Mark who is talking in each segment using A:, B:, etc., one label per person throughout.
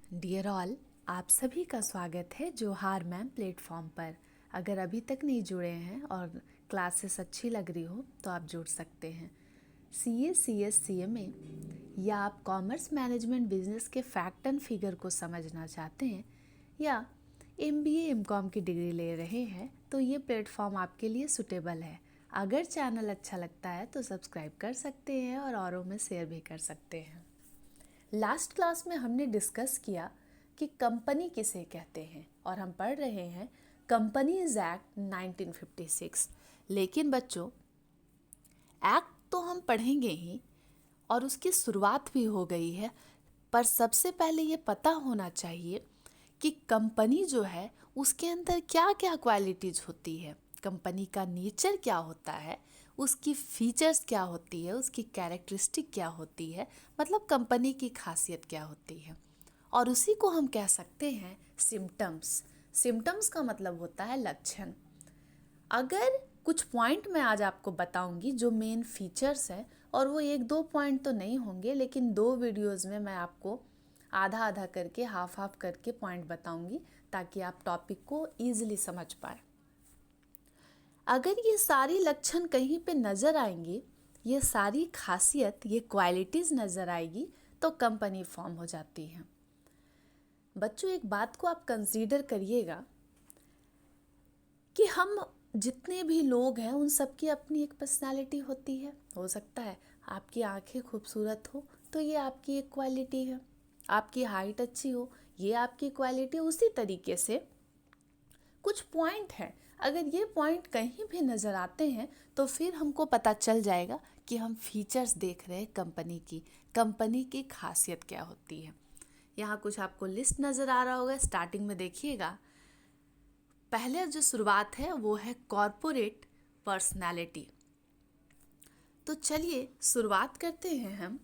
A: Dear all, आप सभी का स्वागत है जोहार मैम प्लेटफॉर्म पर। अगर अभी तक नहीं जुड़े हैं और क्लासेस अच्छी लग रही हो तो आप जुड़ सकते हैं। CA CS CMA या आप कॉमर्स मैनेजमेंट बिजनेस के फैक्ट एंड फिगर को समझना चाहते हैं या MBA MCOM की डिग्री ले रहे हैं तो ये प्लेटफॉर्म आपके लिए सुटेबल है। अगर चैनल अच्छा लगता है तो सब्सक्राइब कर सकते हैं और औरों में शेयर भी कर सकते हैं। लास्ट क्लास में हमने डिस्कस किया कि कंपनी किसे कहते हैं और हम पढ़ रहे हैं कंपनीज एक्ट 1956। लेकिन बच्चों, एक्ट तो हम पढ़ेंगे ही और उसकी शुरुआत भी हो गई है, पर सबसे पहले ये पता होना चाहिए कि कंपनी जो है उसके अंदर क्या क्या क्वालिटीज होती है, कंपनी का नेचर क्या होता है, उसकी फीचर्स क्या होती है, उसकी कैरेक्टरिस्टिक क्या होती है, मतलब कंपनी की खासियत क्या होती है। और उसी को हम कह सकते हैं सिम्टम्स। सिम्टम्स का मतलब होता है लक्षण। अगर कुछ पॉइंट मैं आज आपको बताऊंगी जो मेन फीचर्स हैं, और वो एक दो पॉइंट तो नहीं होंगे, लेकिन 2 वीडियोस में मैं आपको आधा आधा करके हाफ हाफ करके पॉइंट बताऊंगी ताकि आप टॉपिक को ईजिली समझ पाए। अगर ये सारी लक्षण कहीं पे नज़र आएंगी, ये सारी खासियत, ये क्वालिटीज़ नज़र आएगी तो कंपनी फॉर्म हो जाती है। बच्चों, एक बात को आप कंसीडर करिएगा कि हम जितने भी लोग हैं उन सबकी अपनी एक पर्सनालिटी होती है। हो सकता है आपकी आंखें खूबसूरत हो तो ये आपकी एक क्वालिटी है, आपकी हाइट अच्छी हो ये आपकी क्वालिटी। उसी तरीके से कुछ पॉइंट हैं, अगर ये पॉइंट कहीं भी नज़र आते हैं तो फिर हमको पता चल जाएगा कि हम फीचर्स देख रहे हैं कंपनी की खासियत क्या होती है। यहाँ कुछ आपको लिस्ट नज़र आ रहा होगा। स्टार्टिंग में देखिएगा, पहले जो शुरुआत है वो है कॉरपोरेट पर्सनालिटी। तो चलिए शुरुआत करते हैं हम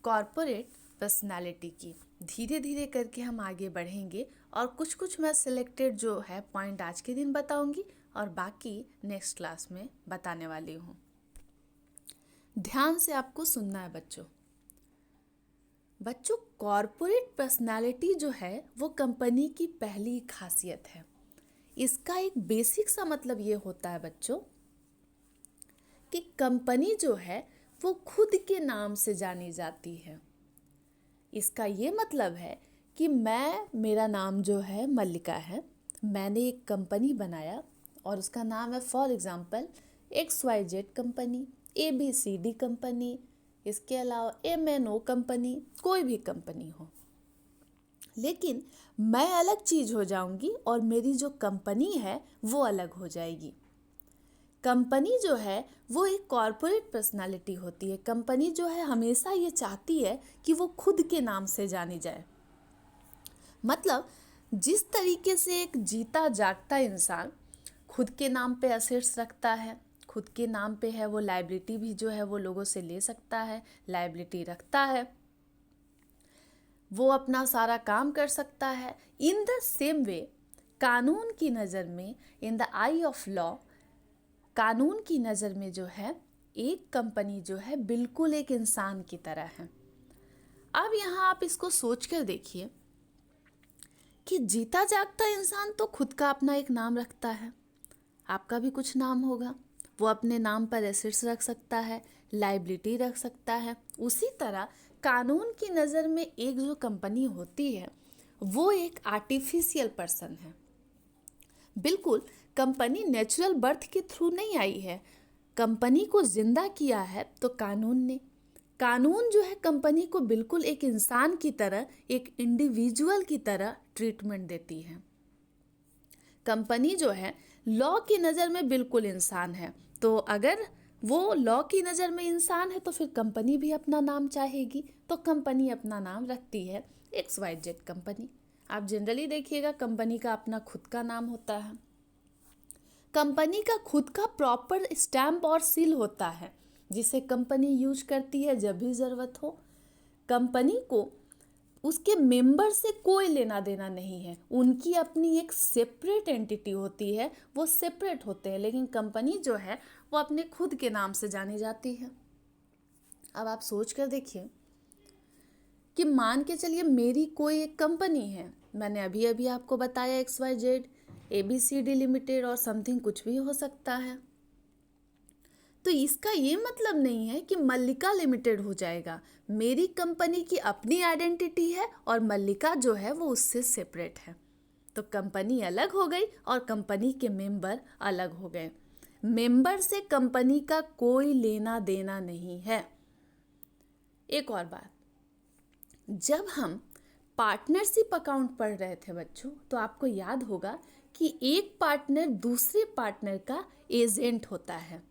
A: कॉरपोरेट पर्सनालिटी की। धीरे धीरे करके हम आगे बढ़ेंगे और कुछ कुछ मैं सिलेक्टेड जो है पॉइंट आज के दिन बताऊंगी और बाकी नेक्स्ट क्लास में बताने वाली हूँ। ध्यान से आपको सुनना है बच्चों। बच्चों, कॉरपोरेट पर्सनालिटी जो है वो कंपनी की पहली खासियत है। इसका एक बेसिक सा मतलब ये होता है बच्चों कि कंपनी जो है वो खुद के नाम से जानी जाती है। इसका ये मतलब है कि मेरा नाम जो है मल्लिका है, मैंने एक कंपनी बनाया और उसका नाम है for example XYZ company, ABCD company, इसके अलावा MNO कंपनी, कोई भी कंपनी हो। लेकिन मैं अलग चीज़ हो जाऊंगी और मेरी जो कंपनी है वो अलग हो जाएगी। कंपनी जो है वो एक कॉरपोरेट पर्सनालिटी होती है। कंपनी जो है हमेशा ये चाहती है कि वो खुद के नाम से जानी जाए। मतलब जिस तरीके से एक जीता जागता इंसान खुद के नाम पे एसेट्स रखता है, खुद के नाम पे है, वो लायबिलिटी भी जो है वो लोगों से ले सकता है, लायबिलिटी रखता है, वो अपना सारा काम कर सकता है। इन द सेम वे कानून की नज़र में, in the I of law, कानून की नज़र में जो है एक कंपनी जो है बिल्कुल एक इंसान की तरह है। अब यहाँ आप इसको सोच कर देखिए कि जीता जागता इंसान तो खुद का अपना एक नाम रखता है, आपका भी कुछ नाम होगा, वो अपने नाम पर एसेट्स रख सकता है, लायबिलिटी रख सकता है। उसी तरह कानून की नज़र में एक जो कंपनी होती है वो एक आर्टिफिशियल पर्सन है। बिल्कुल, कंपनी नेचुरल बर्थ के थ्रू नहीं आई है, कंपनी को जिंदा किया है तो कानून ने। कानून जो है कंपनी को बिल्कुल एक इंसान की तरह, एक इंडिविजुअल की तरह ट्रीटमेंट देती है। कंपनी जो है लॉ की नज़र में बिल्कुल इंसान है, तो अगर वो लॉ की नज़र में इंसान है तो फिर कंपनी भी अपना नाम चाहेगी, तो कंपनी अपना नाम रखती है XYZ कंपनी। आप जनरली देखिएगा कंपनी का अपना खुद का नाम होता है, कंपनी का खुद का प्रॉपर स्टैम्प और सील होता है जिसे कंपनी यूज करती है जब भी ज़रूरत हो। कंपनी को उसके मेंबर से कोई लेना देना नहीं है, उनकी अपनी एक सेपरेट एंटिटी होती है, वो सेपरेट होते हैं, लेकिन कंपनी जो है वो अपने खुद के नाम से जानी जाती है। अब आप सोच कर देखिए कि मान के चलिए मेरी कोई एक कंपनी है, मैंने अभी अभी आपको बताया XYZ, ABCD लिमिटेड और समथिंग कुछ भी हो सकता है। तो इसका ये मतलब नहीं है कि मल्लिका लिमिटेड हो जाएगा। मेरी कंपनी की अपनी आइडेंटिटी है और मल्लिका जो है वो उससे सेपरेट है। तो कंपनी अलग हो गई और कंपनी के मेंबर अलग हो गए। मेंबर से कंपनी का कोई लेना देना नहीं है। एक और बात, जब हम पार्टनरशिप अकाउंट पढ़ रहे थे बच्चों, तो आपको याद होगा कि एक पार्टनर दूसरे पार्टनर का एजेंट होता है,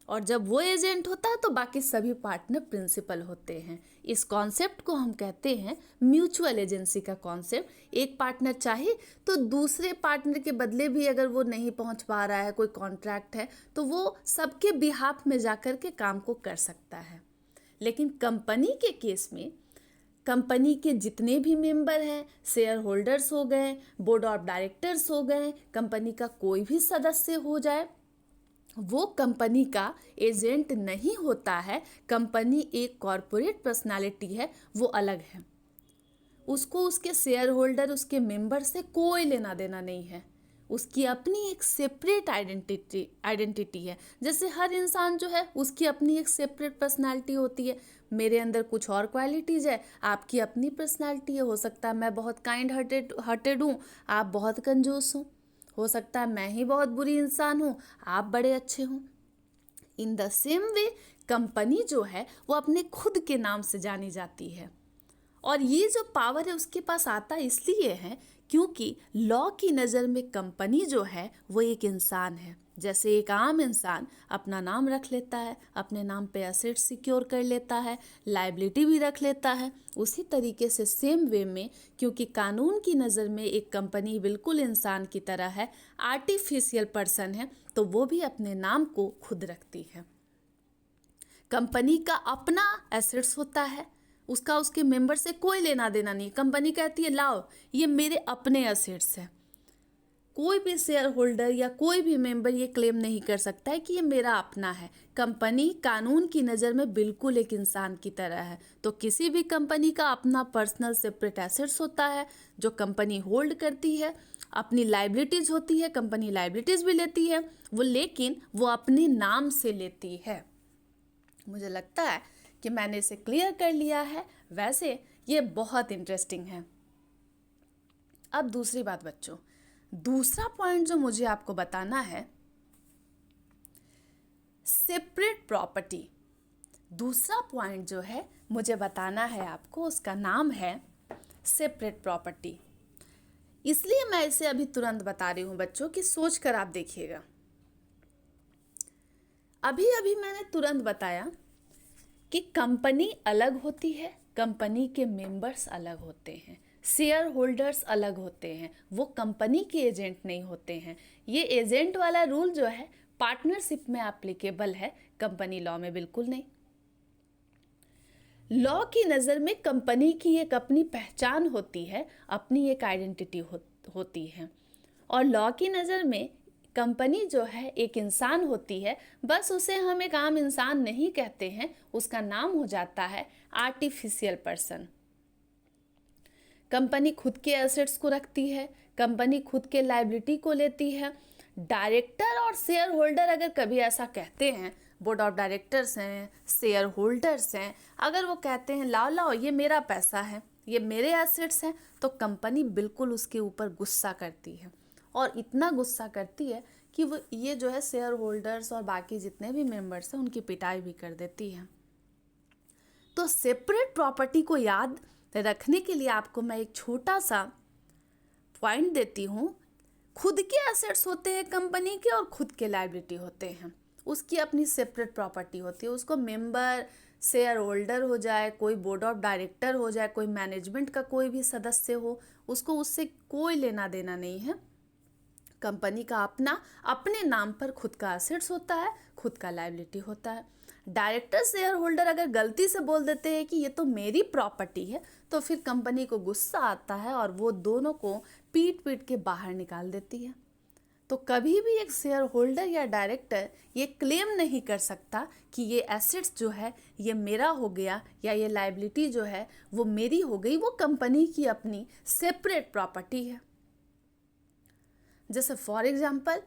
A: और जब वो एजेंट होता है तो बाकी सभी पार्टनर प्रिंसिपल होते हैं। इस कॉन्सेप्ट को हम कहते हैं म्यूचुअल एजेंसी का कॉन्सेप्ट। एक पार्टनर चाहे तो दूसरे पार्टनर के बदले भी अगर वो नहीं पहुंच पा रहा है, कोई कॉन्ट्रैक्ट है, तो वो सबके बिहाफ में जाकर के काम को कर सकता है। लेकिन कंपनी के केस में कंपनी के जितने भी मेंबर हैं, शेयर होल्डर्स हो गए, बोर्ड ऑफ डायरेक्टर्स हो गए, कंपनी का कोई भी सदस्य हो जाए, वो कंपनी का एजेंट नहीं होता है। कंपनी एक कॉरपोरेट पर्सनालिटी है, वो अलग है। उसको उसके शेयर होल्डर, उसके मेंबर से कोई लेना देना नहीं है। उसकी अपनी एक सेपरेट आइडेंटिटी है। जैसे हर इंसान जो है उसकी अपनी एक सेपरेट पर्सनालिटी होती है। मेरे अंदर कुछ और क्वालिटीज़ है, आपकी अपनी पर्सनालिटी है। हो सकता है मैं बहुत काइंड हार्टेड हूँ, आप बहुत कंजूस हो सकता है मैं ही बहुत बुरी इंसान हूँ, आप बड़े अच्छे हों। In the same way company जो है वो अपने खुद के नाम से जानी जाती है, और ये जो पावर है उसके पास आता इसलिए है क्योंकि लॉ की नज़र में कंपनी जो है वो एक इंसान है। जैसे एक आम इंसान अपना नाम रख लेता है, अपने नाम पे एसेट सिक्योर कर लेता है, लायबिलिटी भी रख लेता है, उसी तरीके से सेम वे में क्योंकि कानून की नज़र में एक कंपनी बिल्कुल इंसान की तरह है, आर्टिफिशियल पर्सन है, तो वो भी अपने नाम को खुद रखती है। कंपनी का अपना एसेट्स होता है, उसका उसके मेंबर से कोई लेना देना नहीं। कंपनी कहती है लाओ ये मेरे अपने एसेट्स हैं। कोई भी शेयर होल्डर या कोई भी मेंबर ये क्लेम नहीं कर सकता है कि ये मेरा अपना है। कंपनी कानून की नज़र में बिल्कुल एक इंसान की तरह है। तो किसी भी कंपनी का अपना पर्सनल सेपरेट एसेट्स होता है जो कंपनी होल्ड करती है। अपनी लाइबिलिटीज़ होती है, कंपनी लाइबिलिटीज़ भी लेती है वो, लेकिन वो अपने नाम से लेती है। मुझे लगता है कि मैंने इसे क्लियर कर लिया है। वैसे ये बहुत इंटरेस्टिंग है। अब दूसरी बात बच्चों, दूसरा पॉइंट जो मुझे आपको बताना है, सेपरेट प्रॉपर्टी। दूसरा पॉइंट जो है मुझे बताना है आपको, उसका नाम है सेपरेट प्रॉपर्टी। इसलिए मैं इसे अभी तुरंत बता रही हूँ बच्चों कि सोच कर आप देखिएगा। अभी अभी मैंने तुरंत बताया कि कंपनी अलग होती है, कंपनी के मेंबर्स अलग होते हैं, शेयर होल्डर्स अलग होते हैं, वो कंपनी के एजेंट नहीं होते हैं। ये एजेंट वाला रूल जो है पार्टनरशिप में एप्लीकेबल है, कंपनी लॉ में बिल्कुल नहीं। लॉ की नज़र में कंपनी की एक अपनी पहचान होती है, अपनी एक आइडेंटिटी होती है, और लॉ की नज़र में कंपनी जो है एक इंसान होती है। बस उसे हम एक आम इंसान नहीं कहते हैं, उसका नाम हो जाता है आर्टिफिशियल पर्सन। कंपनी खुद के एसेट्स को रखती है, कंपनी खुद के लायबिलिटी को लेती है। डायरेक्टर और शेयर होल्डर अगर कभी ऐसा कहते हैं, बोर्ड ऑफ डायरेक्टर्स हैं, शेयर होल्डर्स हैं, अगर वो कहते हैं लाओ लाओ ये मेरा पैसा है, ये मेरे एसेट्स हैं, तो कंपनी बिल्कुल उसके ऊपर गुस्सा करती है, और इतना गुस्सा करती है कि वो ये जो है शेयर होल्डर्स और बाकी जितने भी मेंबर्स हैं उनकी पिटाई भी कर देती है। तो सेपरेट प्रॉपर्टी को याद रखने के लिए आपको मैं एक छोटा सा पॉइंट देती हूँ। खुद के एसेट्स होते हैं कंपनी के और खुद के लायबिलिटी होते हैं, उसकी अपनी सेपरेट प्रॉपर्टी होती है। उसको मेंबर, शेयर होल्डर हो जाए, कोई बोर्ड ऑफ डायरेक्टर हो जाए, कोई मैनेजमेंट का कोई भी सदस्य हो, उसको उससे कोई लेना देना नहीं है। कंपनी का अपना अपने नाम पर खुद का एसेट्स होता है, खुद का लायबिलिटी होता है। डायरेक्टर शेयर होल्डर अगर गलती से बोल देते हैं कि ये तो मेरी प्रॉपर्टी है, तो फिर कंपनी को गुस्सा आता है और वो दोनों को पीट पीट के बाहर निकाल देती है। तो कभी भी एक शेयर होल्डर या डायरेक्टर ये क्लेम नहीं कर सकता कि ये एसेट्स जो है ये मेरा हो गया या ये लायबिलिटी जो है वो मेरी हो गई। वो कंपनी की अपनी सेपरेट प्रॉपर्टी है। जैसे फॉर एग्जांपल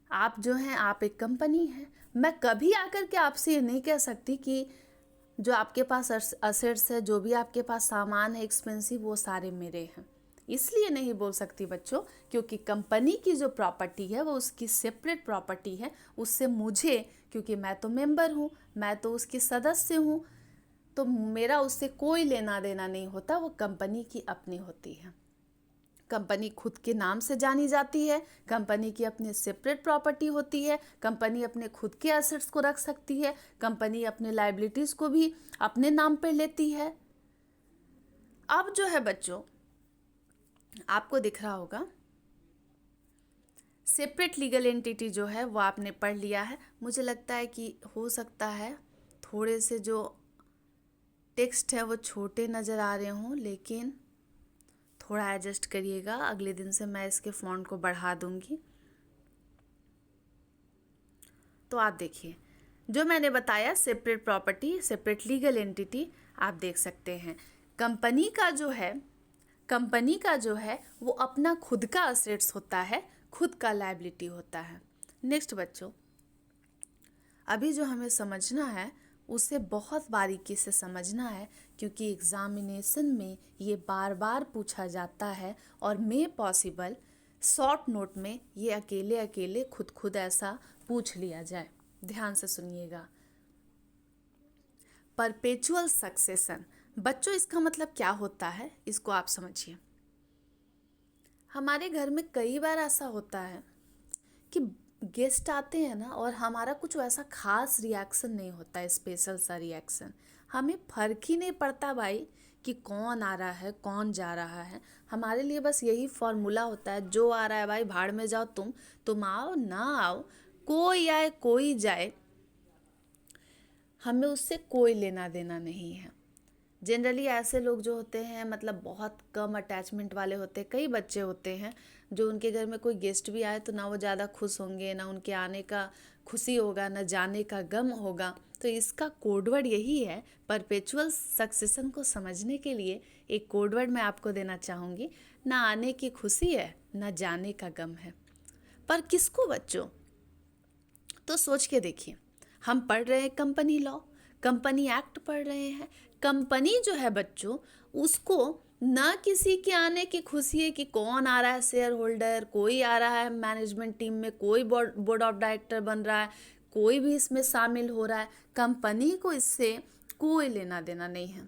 A: आप जो हैं, आप एक कंपनी है, मैं कभी आकर के आपसे ये नहीं कह सकती कि जो आपके पास असेट्स है, जो भी आपके पास सामान है एक्सपेंसिव, वो सारे मेरे हैं। इसलिए नहीं बोल सकती बच्चों, क्योंकि कंपनी की जो प्रॉपर्टी है वो उसकी सेपरेट प्रॉपर्टी है। उससे मुझे, क्योंकि मैं तो मेंबर हूँ, मैं तो उसकी सदस्य हूँ, तो मेरा उससे कोई लेना देना नहीं होता। वो कंपनी की अपनी होती है। कंपनी खुद के नाम से जानी जाती है, कंपनी की अपनी सेपरेट प्रॉपर्टी होती है, कंपनी अपने खुद के एसेट्स को रख सकती है, कंपनी अपने लायबिलिटीज़ को भी अपने नाम पे लेती है। अब जो है बच्चों, आपको दिख रहा होगा सेपरेट लीगल एंटिटी जो है वो आपने पढ़ लिया है। मुझे लगता है कि हो सकता है थोड़े से जो टेक्स्ट है वो छोटे नज़र आ रहे हों, लेकिन थोड़ा एडजस्ट करिएगा। अगले दिन से मैं इसके फ़ॉन्ट को बढ़ा दूंगी। तो आप देखिए, जो मैंने बताया separate property, separate legal entity, आप देख सकते हैं कंपनी का जो है वो अपना खुद का असेट्स होता है, खुद का लायबिलिटी होता है। नेक्स्ट बच्चों, अभी जो हमें समझना है उसे बहुत बारीकी से समझना है, क्योंकि एग्ज़ामिनेशन में ये बार बार पूछा जाता है और मे पॉसिबल शॉर्ट नोट में ये अकेले अकेले खुद ऐसा पूछ लिया जाए। ध्यान से सुनिएगा। परपेचुअल सक्सेशन, बच्चों इसका मतलब क्या होता है, इसको आप समझिए। हमारे घर में कई बार ऐसा होता है कि गेस्ट आते हैं ना, और हमारा कुछ वैसा खास रिएक्शन नहीं होता है, स्पेशल सा रिएक्शन। हमें फ़र्क ही नहीं पड़ता भाई कि कौन आ रहा है कौन जा रहा है। हमारे लिए बस यही फॉर्मूला होता है, जो आ रहा है भाई भाड़ में जाओ, तुम आओ ना आओ, कोई आए कोई जाए, हमें उससे कोई लेना देना नहीं है। जनरली ऐसे लोग जो होते हैं, मतलब बहुत कम अटैचमेंट वाले होते हैं। कई बच्चे होते हैं जो उनके घर में कोई गेस्ट भी आए तो ना वो ज़्यादा खुश होंगे, ना उनके आने का खुशी होगा, ना जाने का गम होगा। तो इसका कोडवर्ड यही है। परपेचुअल सक्सेशन को समझने के लिए एक कोडवर्ड मैं आपको देना चाहूँगी, ना आने की खुशी है, ना जाने का गम है। पर किसको बच्चों? तो सोच के देखिए, हम पढ़ रहे हैं कंपनी लॉ, कंपनी एक्ट पढ़ रहे हैं। कंपनी जो है बच्चों, उसको ना किसी के आने की खुशी है कि कौन आ रहा है शेयर होल्डर, कोई आ रहा है मैनेजमेंट टीम में, कोई बोर्ड ऑफ डायरेक्टर बन रहा है, कोई भी इसमें शामिल हो रहा है। कंपनी को इससे कोई लेना देना नहीं है।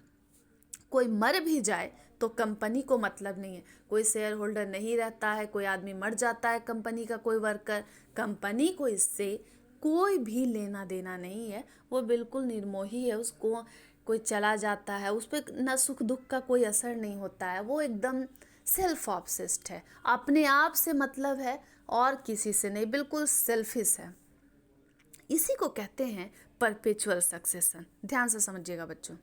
A: कोई मर भी जाए तो कंपनी को मतलब नहीं है। कोई शेयर होल्डर नहीं रहता है, कोई आदमी मर जाता है कंपनी का कोई वर्कर, कंपनी को इससे कोई भी लेना देना नहीं है। वो बिल्कुल निर्मोही है। उसको कोई चला जाता है, उस पर ना सुख दुख का कोई असर नहीं होता है। वो एकदम सेल्फ ऑब्सेस्ड है, अपने आप से मतलब है और किसी से नहीं, बिल्कुल सेल्फिश है। इसी को कहते हैं परपेचुअल सक्सेशन। ध्यान से समझिएगा बच्चों।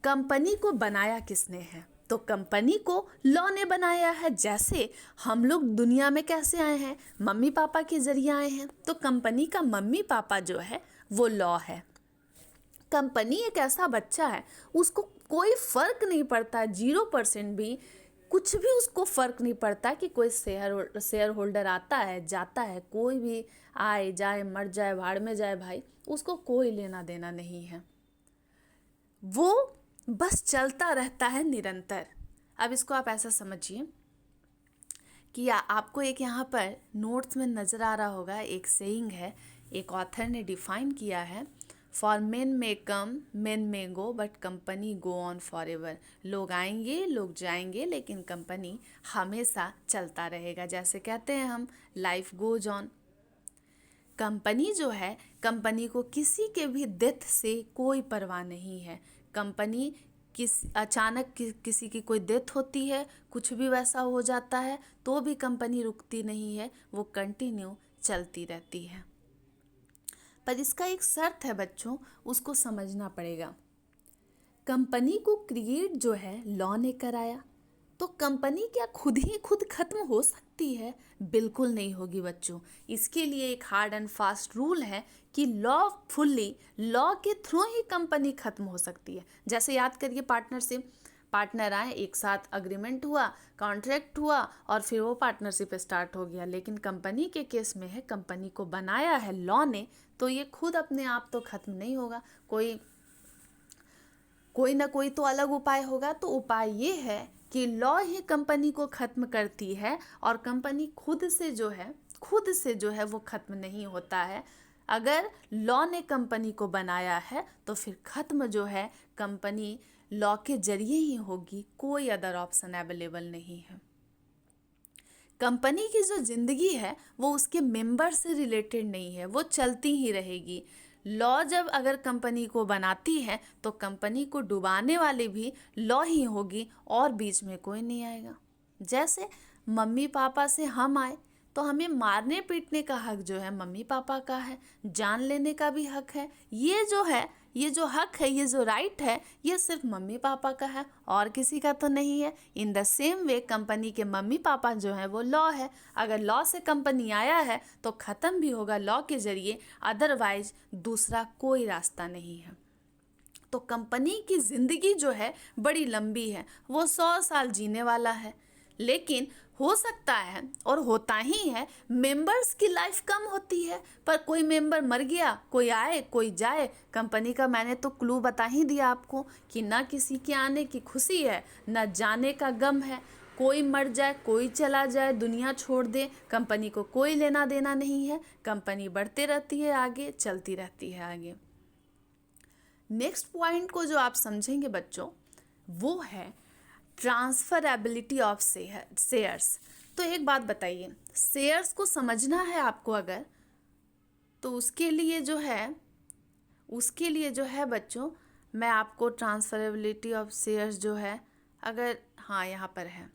A: कंपनी को बनाया किसने है? तो कंपनी को लॉ ने बनाया है। जैसे हम लोग दुनिया में कैसे आए हैं, मम्मी पापा के जरिए आए हैं, तो कंपनी का मम्मी पापा जो है वो लॉ है। कंपनी एक ऐसा बच्चा है, उसको कोई फर्क नहीं पड़ता, 0% भी, कुछ भी उसको फर्क नहीं पड़ता कि कोई शेयर होल्डर आता है जाता है, कोई भी आए जाए, मर जाए, भाड़ में जाए, भाई उसको कोई लेना देना नहीं है। वो बस चलता रहता है निरंतर। अब इसको आप ऐसा समझिए कि आपको एक यहाँ पर नोट्स में नज़र आ रहा होगा, एक सेइंग है, एक ऑथर ने डिफाइन किया है, for main may come main may go but company go on for ever. लोग आएंगे लोग जाएंगे, लेकिन कंपनी हमेशा चलता रहेगा। जैसे कहते हैं हम, लाइफ गोज ऑन। कंपनी जो है, कंपनी को किसी के भी डेथ से कोई परवाह नहीं है। कंपनी अचानक किसी की कोई डेथ होती है, कुछ भी वैसा हो जाता है, तो भी कंपनी रुकती नहीं है, वो कंटिन्यू चलती रहती है। पर इसका एक शर्त है बच्चों, उसको समझना पड़ेगा। कंपनी को क्रिएट जो है लॉ ने कराया, तो कंपनी क्या खुद ही खुद खत्म हो सकती है? बिल्कुल नहीं होगी बच्चों। इसके लिए एक हार्ड एंड फास्ट रूल है कि लॉ के थ्रू ही कंपनी खत्म हो सकती है। जैसे याद करिए, पार्टनरशिप, पार्टनर आए, एक साथ अग्रीमेंट हुआ, कॉन्ट्रैक्ट हुआ और फिर वो पार्टनरशिप स्टार्ट हो गया। लेकिन कंपनी के केस में है, कंपनी को बनाया है लॉ ने, तो ये खुद अपने आप तो खत्म नहीं होगा। कोई ना कोई तो अलग उपाय होगा। तो उपाय ये है कि लॉ ही कंपनी को खत्म करती है और कंपनी खुद से जो है वो खत्म नहीं होता है। अगर लॉ ने कंपनी को बनाया है तो फिर खत्म जो है कंपनी लॉ के जरिए ही होगी, कोई अदर ऑप्शन अवेलेबल नहीं है। कंपनी की जो जिंदगी है वो उसके मेंबर से रिलेटेड नहीं है, वो चलती ही रहेगी। लॉ जब अगर कंपनी को बनाती है तो कंपनी को डुबाने वाली भी लॉ ही होगी और बीच में कोई नहीं आएगा। जैसे मम्मी पापा से हम आए तो हमें मारने पीटने का हक जो है मम्मी पापा का है, जान लेने का भी हक है। ये जो हक है, ये जो राइट है, ये सिर्फ मम्मी पापा का है और किसी का तो नहीं है। In the same way company के मम्मी पापा जो है वो लॉ है। अगर लॉ से कंपनी आया है तो ख़त्म भी होगा लॉ के ज़रिए, अदरवाइज दूसरा कोई रास्ता नहीं है। तो कंपनी की ज़िंदगी जो है बड़ी लंबी है, वो 100 साल जीने वाला है। लेकिन हो सकता है और होता ही है, मेंबर्स की लाइफ कम होती है, पर कोई मेंबर मर गया, कोई आए कोई जाए। कंपनी का मैंने तो क्लू बता ही दिया आपको कि ना किसी के आने की खुशी है, ना जाने का गम है। कोई मर जाए, कोई चला जाए, दुनिया छोड़ दे, कंपनी को कोई लेना देना नहीं है। कंपनी बढ़ते रहती है आगे, चलती रहती है आगे। नेक्स्ट पॉइंट को जो आप समझेंगे बच्चों, वो है ट्रांसफरेबिलिटी ऑफ शेयर्स। तो एक बात बताइए, शेयर्स को समझना है आपको अगर, तो उसके लिए जो है बच्चों, मैं आपको ट्रांसफरेबिलिटी ऑफ शेयर्स जो है, अगर हाँ यहाँ पर है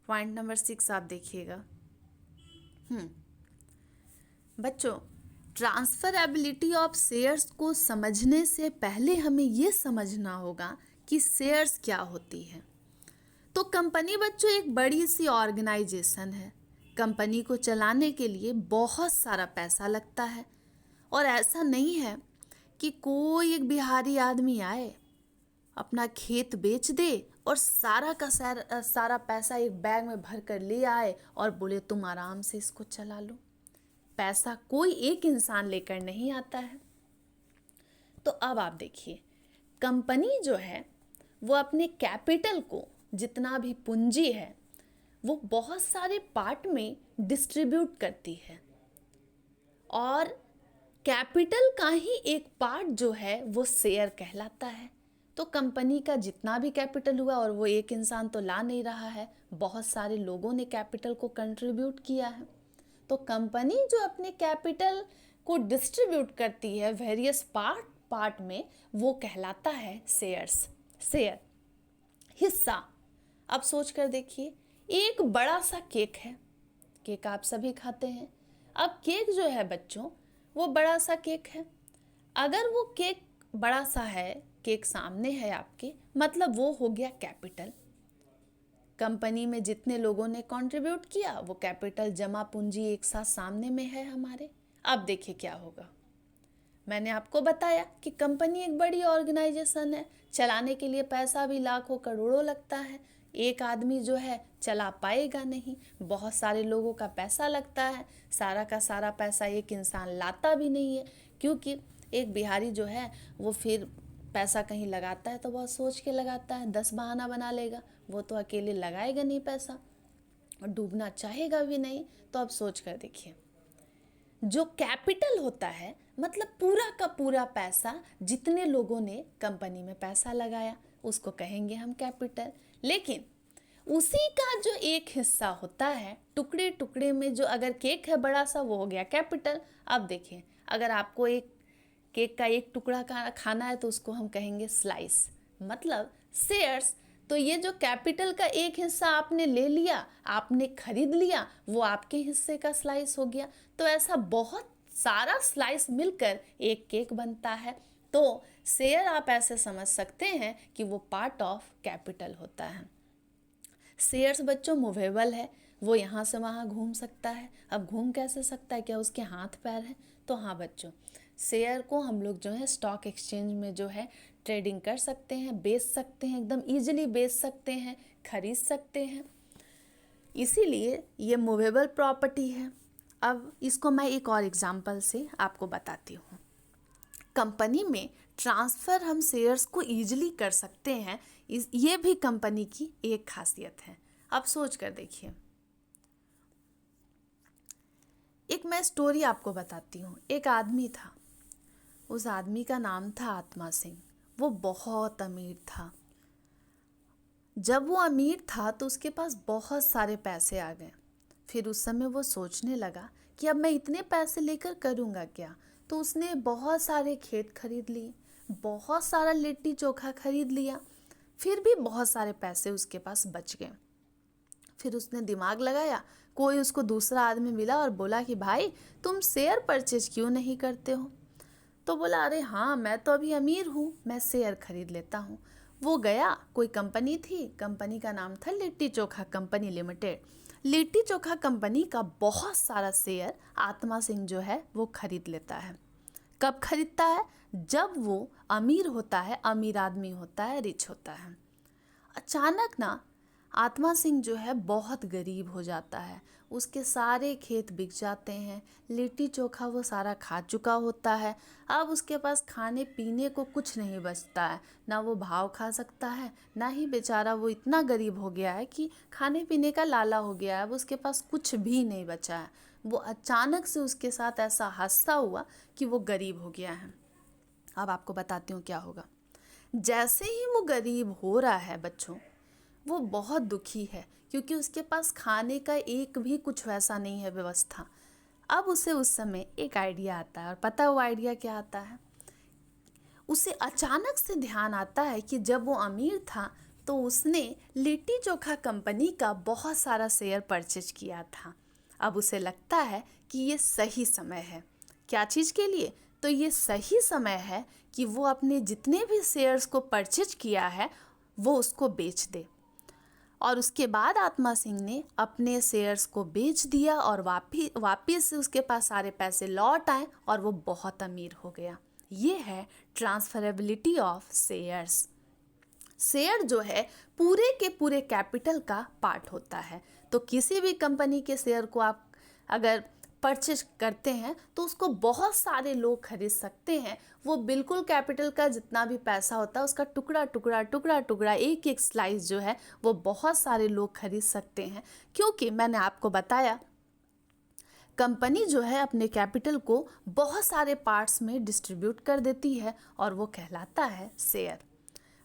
A: पॉइंट नंबर 6, आप देखिएगा। बच्चों, ट्रांसफरेबिलिटी ऑफ शेयर्स को समझने से पहले हमें ये समझना होगा कि शेयर्स क्या होती है। तो कंपनी बच्चों एक बड़ी सी ऑर्गेनाइजेशन है। कंपनी को चलाने के लिए बहुत सारा पैसा लगता है और ऐसा नहीं है कि कोई एक बिहारी आदमी आए, अपना खेत बेच दे और सारा का सारा पैसा एक बैग में भर कर ले आए और बोले तुम आराम से इसको चला लो। पैसा कोई एक इंसान लेकर नहीं आता है। तो अब आप देखिए, कंपनी जो है वो अपने कैपिटल को, जितना भी पूंजी है, वो बहुत सारे पार्ट में डिस्ट्रीब्यूट करती है और कैपिटल का ही एक पार्ट जो है वो शेयर कहलाता है। तो कंपनी का जितना भी कैपिटल हुआ, और वो एक इंसान तो ला नहीं रहा है, बहुत सारे लोगों ने कैपिटल को कंट्रीब्यूट किया है। तो कंपनी जो अपने कैपिटल को डिस्ट्रीब्यूट करती है वेरियस पार्ट में, वो कहलाता है शेयर, हिस्सा। अब सोच कर देखिए, एक बड़ा सा केक है, केक आप सभी खाते हैं। अब केक जो है बच्चों, वो बड़ा सा केक है। अगर वो केक बड़ा सा है, केक सामने है आपके, मतलब वो हो गया कैपिटल। कंपनी में जितने लोगों ने कंट्रीब्यूट किया, वो कैपिटल जमा पूंजी एक साथ सामने में है हमारे। अब देखिए क्या होगा। मैंने आपको बताया कि कंपनी एक बड़ी ऑर्गेनाइजेशन है, चलाने के लिए पैसा भी लाखों करोड़ों लगता है। एक आदमी जो है चला पाएगा नहीं, बहुत सारे लोगों का पैसा लगता है। सारा का सारा पैसा एक इंसान लाता भी नहीं है, क्योंकि एक बिहारी जो है वो फिर पैसा कहीं लगाता है तो बहुत सोच के लगाता है, 10 बहाना बना लेगा। वो तो अकेले लगाएगा नहीं पैसा और डूबना चाहेगा भी नहीं। तो अब सोच कर देखिए, जो कैपिटल होता है मतलब पूरा का पूरा पैसा, जितने लोगों ने कंपनी में पैसा लगाया, उसको कहेंगे हम कैपिटल। लेकिन उसी का जो एक हिस्सा होता है, टुकड़े टुकड़े में, जो अगर केक है बड़ा सा, वो हो गया कैपिटल। अब देखिए, अगर आपको एक केक का एक टुकड़ा खाना है तो उसको हम कहेंगे स्लाइस, मतलब शेयर्स। तो ये जो कैपिटल का एक हिस्सा आपने ले लिया, आपने खरीद लिया, वो आपके हिस्से का स्लाइस हो गया। तो ऐसा बहुत सारा स्लाइस मिलकर एक केक बनता है। तो शेयर आप ऐसे समझ सकते हैं कि वो पार्ट ऑफ कैपिटल होता है। शेयर्स बच्चों मूवेबल है, वो यहाँ से वहाँ घूम सकता है। अब घूम कैसे सकता है, क्या उसके हाथ पैर हैं? तो हाँ बच्चों, शेयर को हम लोग जो है स्टॉक एक्सचेंज में जो है ट्रेडिंग कर सकते हैं, बेच सकते हैं, एकदम ईजिली बेच सकते हैं, खरीद सकते हैं, इसीलिए ये मूवेबल प्रॉपर्टी है। अब इसको मैं एक और एग्जांपल से आपको बताती हूँ। कंपनी में ट्रांसफ़र हम शेयर्स को ईजिली कर सकते हैं, ये भी कंपनी की एक खासियत है। अब सोच कर देखिए, एक मैं स्टोरी आपको बताती हूँ। एक आदमी था, उस आदमी का नाम था आत्मा सिंह। वो बहुत अमीर था। जब वो अमीर था तो उसके पास बहुत सारे पैसे आ गए। फिर उस समय वो सोचने लगा कि अब मैं इतने पैसे लेकर करूँगा क्या। तो उसने बहुत सारे खेत खरीद लिए, बहुत सारा लिट्टी चोखा खरीद लिया, फिर भी बहुत सारे पैसे उसके पास बच गए। फिर उसने दिमाग लगाया, कोई उसको दूसरा आदमी मिला और बोला कि भाई तुम शेयर परचेज क्यों नहीं करते हो। तो बोला, अरे हाँ, मैं तो अभी अमीर हूँ, मैं शेयर खरीद लेता हूँ। वो गया, कोई कंपनी थी, कंपनी का नाम था litti chokha company limited. Litti chokha company का बहुत सारा शेयर आत्मा सिंह जो है वो खरीद लेता है। कब खरीदता है? जब वो अमीर होता है, अमीर आदमी होता है, रिच होता है। अचानक ना आत्मा सिंह जो है बहुत गरीब हो जाता है। उसके सारे खेत बिक जाते हैं, लिट्टी चोखा वो सारा खा चुका होता है। अब उसके पास खाने पीने को कुछ नहीं बचता है, ना वो भाव खा सकता है, ना ही बेचारा वो इतना गरीब हो गया है कि खाने पीने का लाला हो गया है। अब उसके पास कुछ भी नहीं बचा है। वो अचानक से उसके साथ ऐसा हादसा हुआ कि वो गरीब हो गया है। अब आपको बताती हूँ क्या होगा। जैसे ही वो गरीब हो रहा है बच्चों, वो बहुत दुखी है क्योंकि उसके पास खाने का एक भी कुछ वैसा नहीं है व्यवस्था। अब उसे उस समय एक आइडिया आता है, और पता है वो आइडिया क्या आता है? उसे अचानक से ध्यान आता है कि जब वो अमीर था तो उसने लिट्टी चोखा कंपनी का बहुत सारा शेयर परचेज किया था। अब उसे लगता है कि ये सही समय है। क्या चीज़ के लिए? तो ये सही समय है कि वो अपने जितने भी शेयर्स को परचेज किया है वो उसको बेच दे। और उसके बाद आत्मा सिंह ने अपने शेयर्स को बेच दिया और वापिस से उसके पास सारे पैसे लौट आए और वो बहुत अमीर हो गया। ये है ट्रांसफरेबिलिटी ऑफ शेयर्स। शेयर जो है पूरे के पूरे कैपिटल का पार्ट होता है। तो किसी भी कंपनी के शेयर को आप अगर परचेज करते हैं तो उसको बहुत सारे लोग खरीद सकते हैं। वो बिल्कुल कैपिटल का जितना भी पैसा होता है उसका टुकड़ा टुकड़ा टुकड़ा टुकड़ा एक एक स्लाइस जो है वो बहुत सारे लोग खरीद सकते हैं, क्योंकि मैंने आपको बताया कंपनी जो है अपने कैपिटल को बहुत सारे पार्ट्स में डिस्ट्रीब्यूट कर देती है और वो कहलाता है शेयर।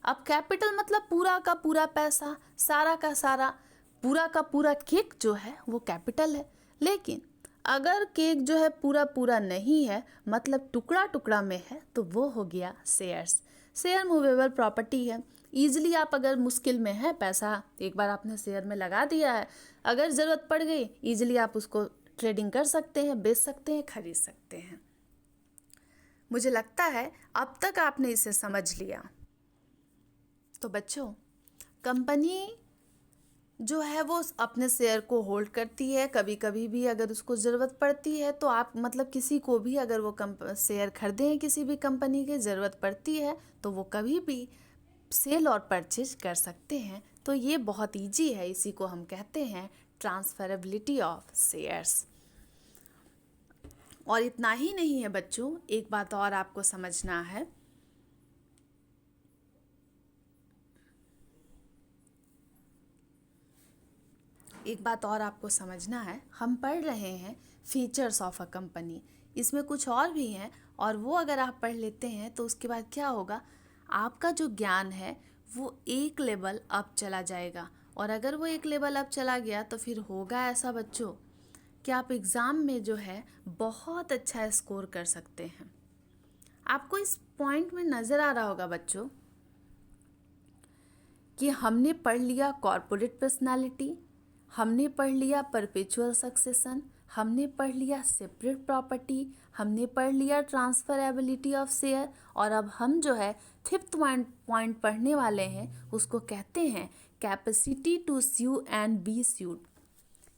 A: अब कैपिटल मतलब पूरा का पूरा पैसा, सारा का सारा, पूरा का पूरा केक जो है वो कैपिटल है। लेकिन अगर केक जो है पूरा पूरा नहीं है, मतलब टुकड़ा टुकड़ा में है, तो वो हो गया शेयर्स। शेयर मूवेबल प्रॉपर्टी है। ईजिली आप अगर मुश्किल में है, पैसा एक बार आपने शेयर में लगा दिया है, अगर ज़रूरत पड़ गई ईजिली आप उसको ट्रेडिंग कर सकते हैं, बेच सकते हैं, खरीद सकते हैं। मुझे लगता है अब तक आपने इसे समझ लिया। तो बच्चों, कंपनी जो है वो अपने शेयर को होल्ड करती है। कभी कभी भी अगर उसको ज़रूरत पड़ती है तो आप मतलब किसी को भी अगर वो शेयर खरीदें, किसी भी कंपनी की ज़रूरत पड़ती है तो वो कभी भी सेल और परचेज कर सकते हैं। तो ये बहुत ईजी है, इसी को हम कहते हैं ट्रांसफरेबिलिटी ऑफ शेयर्स। और इतना ही नहीं है बच्चों, एक बात और आपको समझना है। एक बात और आपको समझना है, हम पढ़ रहे हैं फीचर्स ऑफ अ कंपनी, इसमें कुछ और भी हैं, और वो अगर आप पढ़ लेते हैं तो उसके बाद क्या होगा, आपका जो ज्ञान है वो एक लेवल अप चला जाएगा। और अगर वो एक लेवल अप चला गया तो फिर होगा ऐसा बच्चों कि आप एग्ज़ाम में जो है बहुत अच्छा स्कोर कर सकते हैं। आपको इस पॉइंट में नज़र आ रहा होगा बच्चों कि हमने पढ़ लिया कॉर्पोरेट पर्सनालिटी, हमने पढ़ लिया परपेचुअल सक्सेशन, हमने पढ़ लिया सेपरेट प्रॉपर्टी, हमने पढ़ लिया ट्रांसफरेबिलिटी ऑफ शेयर, और अब हम जो है फिफ्थ पॉइंट पढ़ने वाले हैं, उसको कहते हैं capacity to sue and be sued,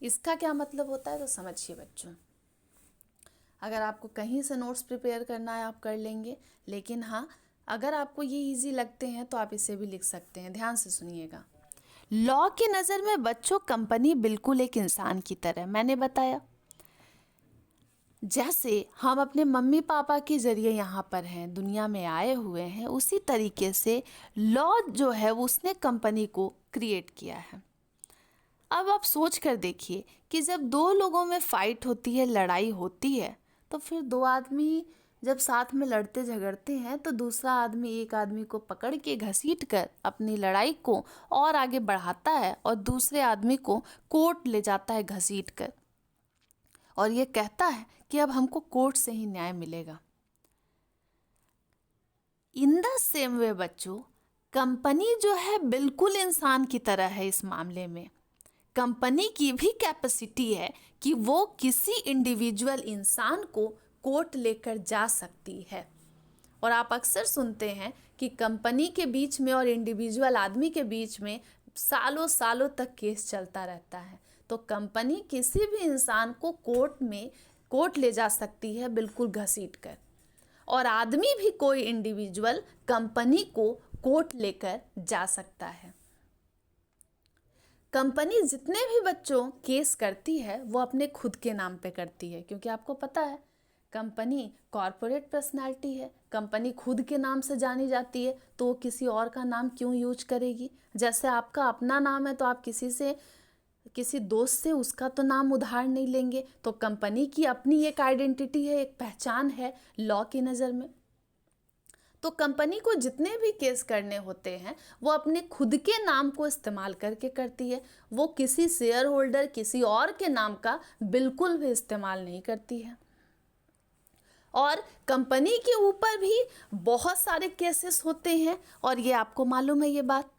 A: इसका क्या मतलब होता है तो समझिए बच्चों। अगर आपको कहीं से नोट्स प्रिपेयर करना है आप कर लेंगे, लेकिन हाँ अगर आपको ये इजी लगते हैं तो आप इसे भी लिख सकते हैं। ध्यान से सुनिएगा। लॉ की नज़र में बच्चों कंपनी बिल्कुल एक इंसान की तरह, मैंने बताया जैसे हम अपने मम्मी पापा के ज़रिए यहाँ पर हैं, दुनिया में आए हुए हैं, उसी तरीके से लॉ जो है वो उसने कंपनी को क्रिएट किया है। अब आप सोच कर देखिए कि जब दो लोगों में फाइट होती है, लड़ाई होती है, तो फिर दो आदमी जब साथ में लड़ते झगड़ते हैं तो दूसरा आदमी एक आदमी को पकड़ के घसीट कर अपनी लड़ाई को और आगे बढ़ाता है और दूसरे आदमी को कोर्ट ले जाता है घसीट कर, और ये कहता है कि अब हमको कोर्ट से ही न्याय मिलेगा। इन द सेम वे बच्चों, कंपनी जो है बिल्कुल इंसान की तरह है। इस मामले में कंपनी की भी कैपेसिटी है कि वो किसी इंडिविजुअल इंसान को कोर्ट लेकर जा सकती है। और आप अक्सर सुनते हैं कि कंपनी के बीच में और इंडिविजुअल आदमी के बीच में सालों सालों तक केस चलता रहता है। तो कंपनी किसी भी इंसान को कोर्ट ले जा सकती है बिल्कुल घसीट कर, और आदमी भी कोई इंडिविजुअल कंपनी को कोर्ट लेकर जा सकता है। कंपनी जितने भी बच्चों केस करती है वो अपने खुद के नाम पे करती है, क्योंकि आपको पता है कंपनी कॉरपोरेट पर्सनालिटी है, कंपनी खुद के नाम से जानी जाती है, तो वो किसी और का नाम क्यों यूज करेगी। जैसे आपका अपना नाम है तो आप किसी दोस्त से उसका तो नाम उधार नहीं लेंगे। तो कंपनी की अपनी एक आइडेंटिटी है, एक पहचान है लॉ की नज़र में। तो कंपनी को जितने भी केस करने होते हैं वो अपने खुद के नाम को इस्तेमाल करके करती है। वो किसी शेयर होल्डर, किसी और के नाम का बिल्कुल भी इस्तेमाल नहीं करती है। और कंपनी के ऊपर भी बहुत सारे केसेस होते हैं, और ये आपको मालूम है ये बात।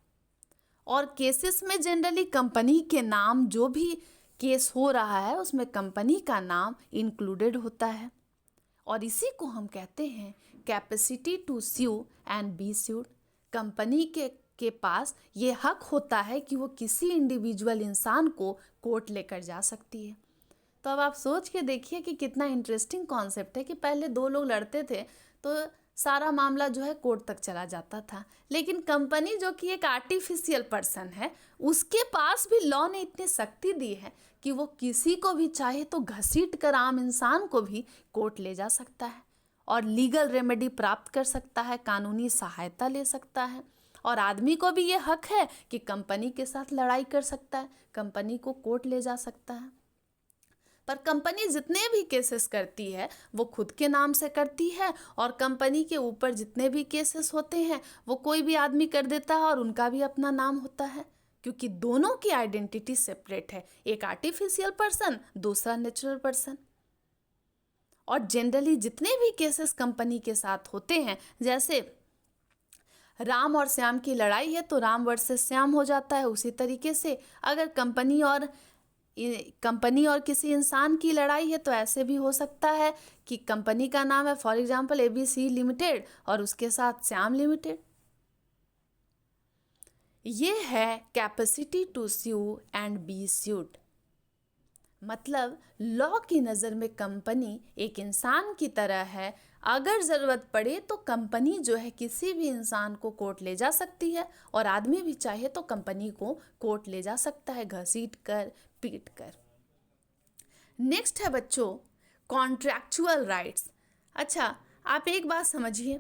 A: और केसेस में जनरली कंपनी के नाम, जो भी केस हो रहा है उसमें कंपनी का नाम इंक्लूडेड होता है, और इसी को हम कहते हैं capacity to sue and be sued. Company के पास ये हक होता है कि वो किसी इंडिविजुअल इंसान को कोर्ट लेकर जा सकती है। तो अब आप सोच के देखिए कि कितना इंटरेस्टिंग कॉन्सेप्ट है कि पहले दो लोग लड़ते थे तो सारा मामला जो है कोर्ट तक चला जाता था, लेकिन कंपनी जो कि एक आर्टिफिशियल पर्सन है, उसके पास भी लॉ ने इतनी शक्ति दी है कि वो किसी को भी चाहे तो घसीट कर आम इंसान को भी कोर्ट ले जा सकता है और लीगल रेमेडी प्राप्त कर सकता है, कानूनी सहायता ले सकता है। और आदमी को भी ये हक है कि कंपनी के साथ लड़ाई कर सकता है, कंपनी को कोर्ट ले जा सकता है। पर कंपनी जितने भी केसेस करती है वो खुद के नाम से करती है, और कंपनी के ऊपर जितने भी केसेस होते हैं वो कोई भी आदमी कर देता है और उनका भी अपना नाम होता है, क्योंकि दोनों की आइडेंटिटी सेपरेट है, एक आर्टिफिशियल पर्सन, दूसरा नेचुरल पर्सन। और जनरली जितने भी केसेस कंपनी के साथ होते हैं, जैसे राम और श्याम की लड़ाई है तो राम वर्सेस श्याम हो जाता है, उसी तरीके से अगर कंपनी और किसी इंसान की लड़ाई है तो ऐसे भी हो सकता है कि कंपनी का नाम है फॉर एग्जांपल ABC लिमिटेड और उसके साथ श्याम लिमिटेड। ये है capacity to sue and be sued. मतलब लॉ की नज़र में कंपनी एक इंसान की तरह है, अगर ज़रूरत पड़े तो कंपनी जो है किसी भी इंसान को कोर्ट ले जा सकती है, और आदमी भी चाहे तो कंपनी को कोर्ट ले जा सकता है घसीट कर, पीट कर। नेक्स्ट है बच्चों कॉन्ट्रैक्चुअल राइट्स। अच्छा, आप एक बात समझिए,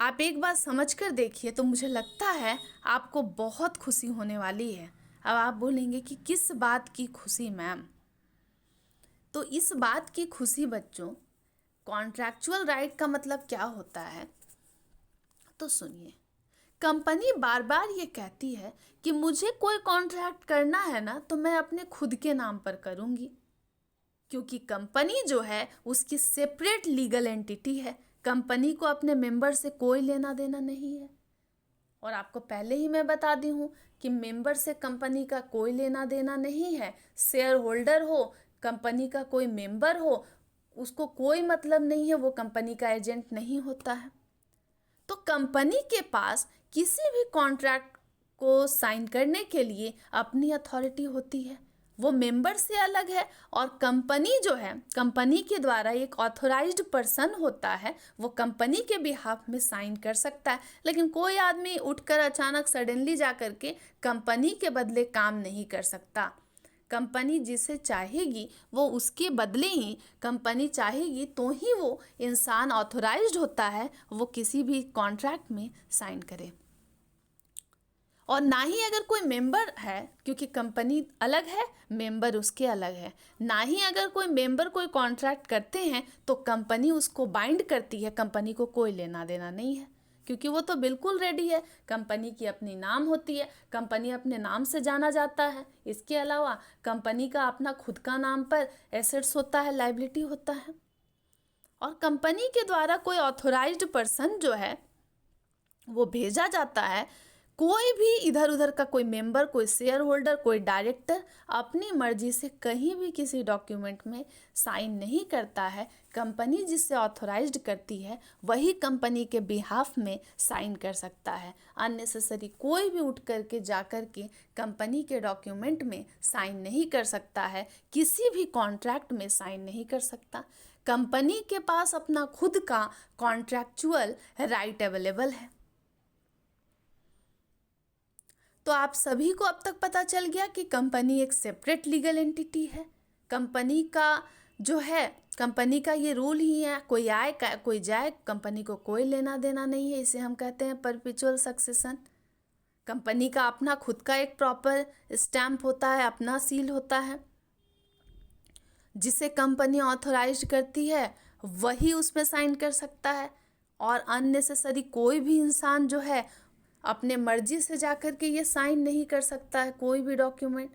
A: आप एक बात समझ कर देखिए तो मुझे लगता है आपको बहुत खुशी होने वाली है। अब आप बोलेंगे कि किस बात की खुशी मैम? तो इस बात की खुशी बच्चों, कॉन्ट्रैक्चुअल राइट का मतलब क्या होता है तो सुनिए। कंपनी बार बार ये कहती है कि मुझे कोई कॉन्ट्रैक्ट करना है ना तो मैं अपने खुद के नाम पर करूँगी, क्योंकि कंपनी जो है उसकी सेपरेट लीगल एंटिटी है, कंपनी को अपने मेंबर से कोई लेना देना नहीं है। और आपको पहले ही मैं बता दी हूँ कि मेंबर से कंपनी का कोई लेना देना नहीं है। शेयर होल्डर हो, कंपनी का कोई मेंबर हो, उसको कोई मतलब नहीं है, वो कंपनी का एजेंट नहीं होता है। तो कंपनी के पास किसी भी कॉन्ट्रैक्ट को साइन करने के लिए अपनी अथॉरिटी होती है, वो मेंबर से अलग है। और कंपनी जो है, कंपनी के द्वारा एक ऑथोराइज्ड पर्सन होता है, वो कंपनी के बिहाफ में साइन कर सकता है। लेकिन कोई आदमी उठकर अचानक सडनली जा कर के कंपनी के बदले काम नहीं कर सकता। कंपनी जिसे चाहेगी वो उसके बदले ही, कंपनी चाहेगी तो ही वो इंसान ऑथोराइज्ड होता है वो किसी भी कॉन्ट्रैक्ट में साइन करे। और ना ही अगर कोई मेंबर है, क्योंकि कंपनी अलग है, मेंबर उसके अलग है, ना ही अगर कोई मेंबर कोई कॉन्ट्रैक्ट करते हैं तो कंपनी उसको बाइंड करती है, कंपनी को कोई लेना देना नहीं है, क्योंकि वो तो बिल्कुल रेडी है। कंपनी की अपनी नाम होती है, कंपनी अपने नाम से जाना जाता है। इसके अलावा कंपनी का अपना खुद का नाम पर एसेट्स होता है, लायबिलिटी होता है। और कंपनी के द्वारा कोई ऑथोराइज्ड पर्सन जो है वो भेजा जाता है। कोई भी इधर उधर का कोई मेंबर, कोई शेयर होल्डर, कोई डायरेक्टर अपनी मर्जी से कहीं भी किसी डॉक्यूमेंट में साइन नहीं करता है। कंपनी जिससे ऑथोराइज्ड करती है वही कंपनी के बिहाफ में साइन कर सकता है। अननेसेसरी कोई भी उठ करके जा कर के कंपनी के डॉक्यूमेंट में साइन नहीं कर सकता है, किसी भी कॉन्ट्रैक्ट में साइन नहीं कर सकता। कंपनी के पास अपना खुद का कॉन्ट्रैक्चुअल राइट अवेलेबल है। तो आप सभी को अब तक पता चल गया कि कंपनी एक सेपरेट लीगल एंटिटी है। कंपनी का जो है, कंपनी का ये रूल ही है, कोई आए कोई जाए, कंपनी को कोई लेना देना नहीं है। इसे हम कहते हैं परपेचुअल सक्सेशन। कंपनी का अपना खुद का एक प्रॉपर स्टैम्प होता है, अपना सील होता है, जिसे कंपनी ऑथोराइज करती है वही उसमें साइन कर सकता है। और अननेसेसरी कोई भी इंसान जो है अपने मर्जी से जाकर के ये साइन नहीं कर सकता है कोई भी डॉक्यूमेंट।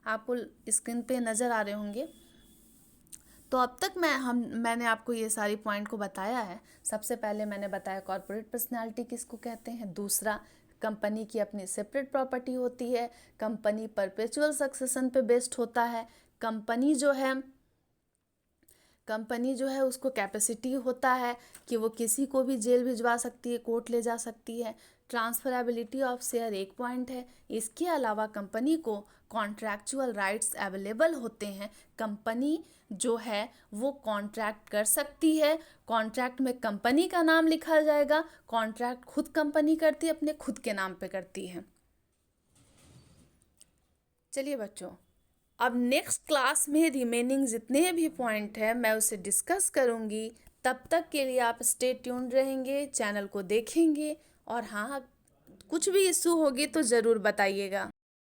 A: आपको स्क्रीन पे नज़र आ रहे होंगे। तो अब तक मैंने आपको ये सारी पॉइंट को बताया है। सबसे पहले मैंने बताया कॉर्पोरेट पर्सनालिटी किसको कहते हैं। दूसरा, कंपनी की अपनी सेपरेट प्रॉपर्टी होती है। कंपनी परपेचुअल सक्सेशन पे बेस्ड होता है। कंपनी जो है उसको कैपेसिटी होता है कि वो किसी को भी जेल भिजवा सकती है, कोर्ट ले जा सकती है। ट्रांसफरेबिलिटी ऑफ शेयर एक पॉइंट है। इसके अलावा कंपनी को कॉन्ट्रैक्चुअल राइट्स अवेलेबल होते हैं। कंपनी जो है वो कॉन्ट्रैक्ट कर सकती है, कॉन्ट्रैक्ट में कंपनी का नाम लिखा जाएगा। कॉन्ट्रैक्ट खुद कंपनी करती है, अपने खुद के नाम पे करती है। चलिए बच्चों, अब नेक्स्ट क्लास में रिमेनिंग जितने भी पॉइंट हैं मैं उसे डिस्कस करूँगी। तब तक के लिए आप स्टे ट्यून्ड रहेंगे, चैनल को देखेंगे, और हाँ, कुछ भी इशू होगी तो ज़रूर बताइएगा।